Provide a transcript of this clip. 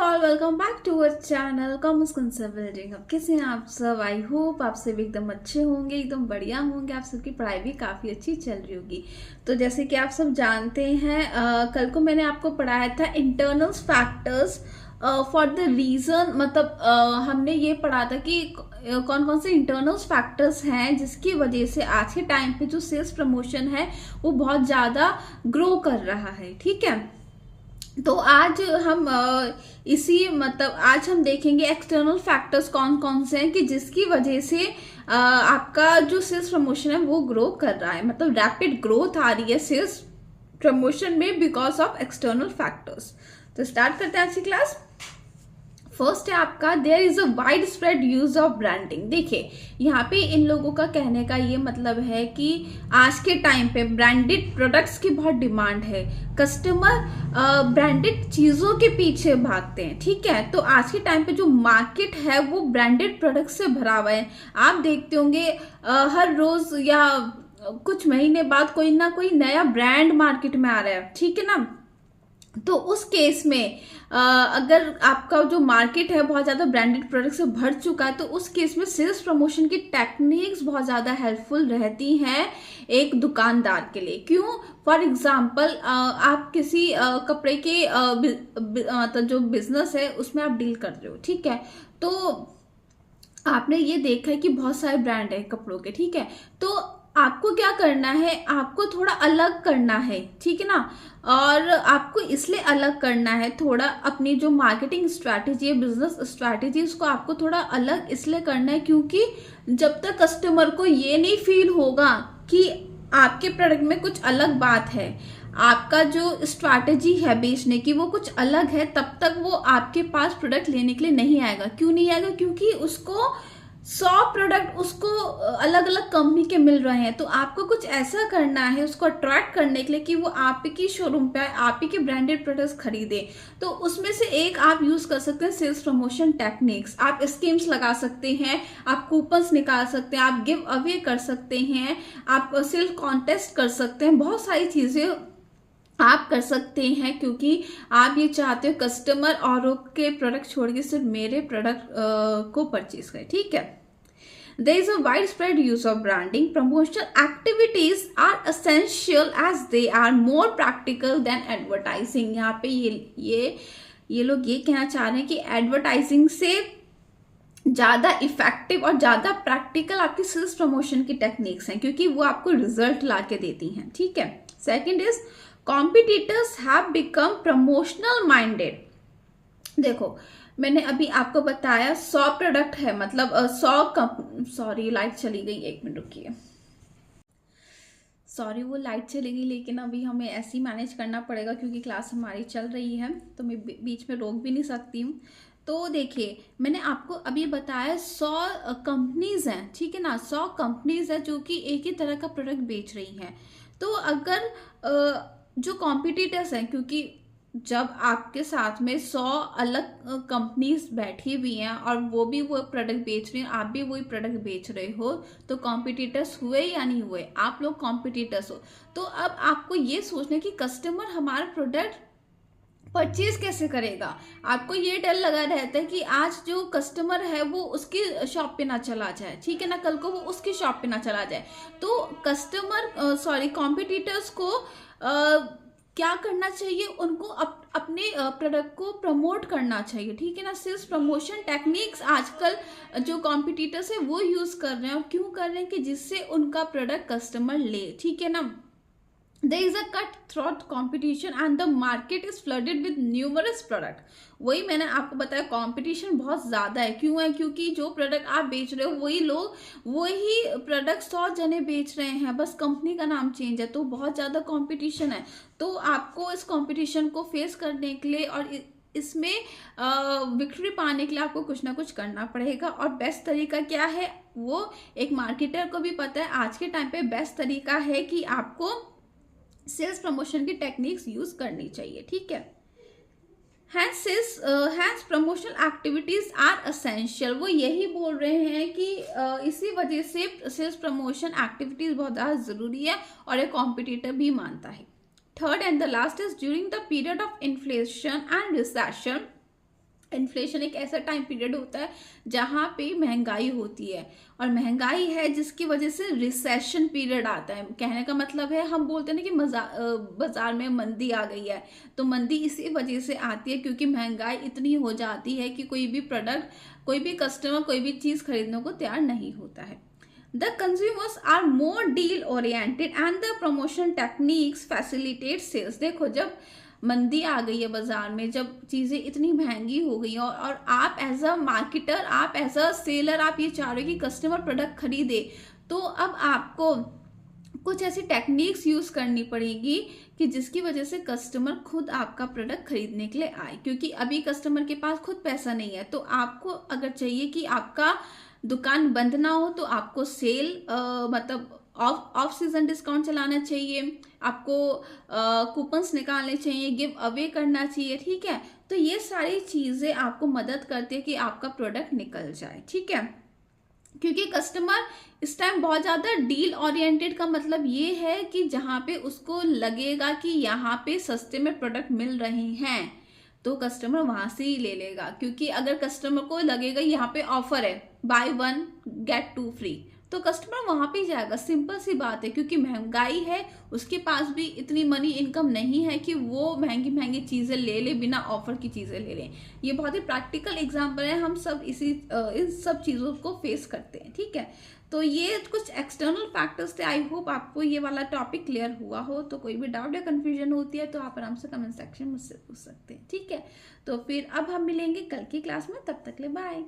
All welcome back to our channel commerce concept building. अब कैसे हैं आप सब? आई होप आप सब एकदम अच्छे होंगे, एकदम बढ़िया होंगे। आप सबकी पढ़ाई भी काफ़ी अच्छी चल रही होगी। तो जैसे कि आप सब जानते हैं, कल को मैंने आपको पढ़ाया था internal factors for the reason. मतलब हमने ये पढ़ा था कि कौन कौन से इंटरनल फैक्टर्स हैं जिसकी वजह से आज के टाइम पे जो सेल्स प्रमोशन है वो बहुत ज़्यादा ग्रो कर रहा है। ठीक है, तो आज हम आज हम देखेंगे एक्सटर्नल फैक्टर्स कौन कौन से हैं कि जिसकी वजह से आपका जो सेल्स प्रमोशन है वो ग्रो कर रहा है। मतलब रैपिड ग्रोथ आ रही है सेल्स प्रमोशन में बिकॉज ऑफ एक्सटर्नल फैक्टर्स। तो स्टार्ट करते हैं आज की क्लास। फर्स्ट है आपका there is a wide spread use of branding. देखिए, यहाँ पे इन लोगों का कहने का ये मतलब है कि आज के टाइम पे ब्रांडेड प्रोडक्ट्स की बहुत डिमांड है। कस्टमर ब्रांडेड चीजों के पीछे भागते हैं। ठीक है, तो आज के टाइम पे जो मार्केट है वो ब्रांडेड प्रोडक्ट से भरा हुआ है। आप देखते होंगे हर रोज या कुछ महीने बाद कोई ना कोई नया ब्रांड मार्केट में आ रहा है। ठीक है ना, तो उस केस में अगर आपका जो मार्केट है बहुत ज़्यादा ब्रांडेड प्रोडक्ट से भर चुका है तो उस केस में सेल्स प्रमोशन की टेक्निक्स बहुत ज़्यादा हेल्पफुल रहती हैं एक दुकानदार के लिए। क्यों? फॉर एग्जाम्पल, आप किसी कपड़े के मतलब जो बिजनेस है उसमें आप डील कर रहे हो। ठीक है, तो आपने ये देखा है कि बहुत सारे ब्रांड है कपड़ों के। ठीक है, तो आपको क्या करना है, आपको थोड़ा अलग करना है। ठीक है ना, और आपको इसलिए अलग करना है, थोड़ा अपनी जो मार्केटिंग स्ट्रैटेजी है, बिजनेस स्ट्रैटेजी, उसको आपको थोड़ा अलग इसलिए करना है क्योंकि जब तक कस्टमर को ये नहीं फील होगा कि आपके प्रोडक्ट में कुछ अलग बात है, आपका जो स्ट्रैटेजी है बेचने की वो कुछ अलग है, तब तक वो आपके पास प्रोडक्ट लेने के लिए नहीं आएगा। क्यों नहीं आएगा? क्योंकि उसको 100 प्रोडक्ट उसको अलग अलग कंपनी के मिल रहे हैं। तो आपको कुछ ऐसा करना है उसको अट्रैक्ट करने के लिए कि वो आप ही की शोरूम पे आप ही के ब्रांडेड प्रोडक्ट्स खरीदे। तो उसमें से एक आप यूज कर सकते हैं सेल्स प्रमोशन टेक्निक्स। आप स्कीम्स लगा सकते हैं, आप कूपन्स निकाल सकते हैं, आप गिव अवे कर सकते हैं, आप सेल्स कॉन्टेस्ट कर सकते हैं। बहुत सारी चीजें आप कर सकते हैं क्योंकि आप ये चाहते हो कस्टमर औरों के प्रोडक्ट छोड़ के सिर्फ मेरे प्रोडक्ट को परचेज करें। ठीक है, there is a widespread use of branding. Promotional activities are essential as they are more practical than advertising. यहाँ पे ये लोग ये कहना चाह रहे हैं कि एडवर्टाइजिंग से ज़्यादा इफेक्टिव और ज़्यादा प्रैक्टिकल आपकी सेल्स प्रमोशन की टेक्निक्स हैं क्योंकि वो आपको रिजल्ट ला के देती हैं। ठीक है, second is competitors have become promotional minded. देखो, मैंने अभी आपको बताया 100 प्रोडक्ट है, मतलब 100 सॉरी लाइट चली गई, 1 मिनट रुकिए। सॉरी वो लाइट चली गई, लेकिन अभी हमें ऐसे ही मैनेज करना पड़ेगा क्योंकि क्लास हमारी चल रही है तो मैं बीच में रोक भी नहीं सकती हूँ। तो देखिए, मैंने आपको अभी बताया 100 कंपनीज हैं। ठीक है ना, 100 कंपनीज है जो कि एक ही तरह का प्रोडक्ट बेच रही हैं। तो अगर जो कॉम्पिटिटर्स हैं, क्योंकि जब आपके साथ में 100 अलग कंपनीज बैठी हुई हैं और वो प्रोडक्ट बेच रही हैं, आप भी वही प्रोडक्ट बेच रहे हो, तो कॉम्पिटिटर्स हुए या नहीं हुए? आप लोग कॉम्पिटिटर्स हो। तो अब आपको ये सोचना है कि कस्टमर हमारा प्रोडक्ट परचेज कैसे करेगा। आपको ये डर लगा रहता है कि आज जो कस्टमर है वो उसकी शॉप पे ना चला जाए। ठीक है ना, कल को वो उसकी शॉप पे ना चला जाए। तो कॉम्पिटिटर्स को क्या करना चाहिए? उनको अपने प्रोडक्ट को प्रमोट करना चाहिए। ठीक है ना, सेल्स प्रमोशन टेक्निक्स आजकल जो कॉम्पिटिटर्स है वो यूज कर रहे हैं। और क्यों कर रहे हैं? कि जिससे उनका प्रोडक्ट कस्टमर ले। ठीक है ना, there is a cutthroat competition and the market is flooded with numerous product. वही मैंने आपको बताया, कंपटीशन बहुत ज़्यादा है। क्यों है? क्योंकि जो प्रोडक्ट आप बेच रहे हो वही प्रोडक्ट 100 जने बेच रहे हैं, बस कंपनी का नाम चेंज है। तो बहुत ज़्यादा कंपटीशन है। तो आपको इस कंपटीशन को फेस करने के लिए और इसमें विक्ट्री पाने के लिए आपको कुछ ना कुछ करना पड़ेगा। और बेस्ट तरीका क्या है? वो एक मार्केटर को भी पता है। आज के टाइम पे बेस्ट तरीका है कि आपको सेल्स प्रमोशन की टेक्निक्स यूज करनी चाहिए। ठीक है, hence promotional activities are essential. वो यही बोल रहे हैं कि इसी वजह से सेल्स प्रमोशन एक्टिविटीज बहुत ज़्यादा जरूरी है और एक कॉम्पिटिटर भी मानता है। Third and the last is during the period of inflation and recession inflation एक ऐसा टाइम पीरियड होता है जहाँ पे महंगाई होती है, और महंगाई है जिसकी वजह से रिसेशन पीरियड आता है। कहने का मतलब है, हम बोलते हैं ना कि बाजार में मंदी आ गई है, तो मंदी इसी वजह से आती है क्योंकि महंगाई इतनी हो जाती है कि कोई भी प्रोडक्ट, कोई भी कस्टमर कोई भी चीज़ खरीदने को तैयार नहीं होता है। The consumers are more deal oriented and the promotion techniques facilitate sales। देखो, जब मंदी आ गई है बाजार में, जब चीज़ें इतनी महंगी हो गई हैं, और आप एज अ मार्केटर, आप एज अ सेलर, आप ये चाह रहे हो कि कस्टमर प्रोडक्ट खरीदे, तो अब आपको कुछ ऐसी टेक्निक्स यूज़ करनी पड़ेगी कि जिसकी वजह से कस्टमर खुद आपका प्रोडक्ट खरीदने के लिए आए, क्योंकि अभी कस्टमर के पास खुद पैसा नहीं है। तो आपको अगर चाहिए कि आपका दुकान बंद ना हो, तो आपको सेल मतलब ऑफ सीजन डिस्काउंट चलाना चाहिए, आपको कूपन्स निकालने चाहिए, गिव अवे करना चाहिए, ठीक है। तो ये सारी चीज़ें आपको मदद करती है कि आपका प्रोडक्ट निकल जाए, ठीक है। क्योंकि कस्टमर इस टाइम बहुत ज़्यादा डील ओरिएंटेड का मतलब ये है कि जहाँ पे उसको लगेगा कि यहाँ पे सस्ते में प्रोडक्ट मिल रहे हैं, तो कस्टमर वहां से ही ले लेगा। क्योंकि अगर कस्टमर को लगेगा यहाँ पे ऑफर है, बाय 1 गेट 2 फ्री, तो कस्टमर वहां पे जाएगा। सिंपल सी बात है, क्योंकि महंगाई है, उसके पास भी इतनी मनी इनकम नहीं है कि वो महंगी महंगी चीज़ें ले ले, बिना ऑफर की चीज़ें ले लें। ये बहुत ही प्रैक्टिकल एग्जाम्पल है, हम सब इन सब चीज़ों को फेस करते हैं, ठीक है। तो ये कुछ एक्सटर्नल फैक्टर्स थे। आई होप आपको ये वाला टॉपिक क्लियर हुआ हो। तो कोई भी डाउट या कंफ्यूजन होती है तो आप आराम से कमेंट सेक्शन मुझसे पूछ सकते हैं, ठीक है। तो फिर अब हम मिलेंगे कल की क्लास में, तब तक ले बाय।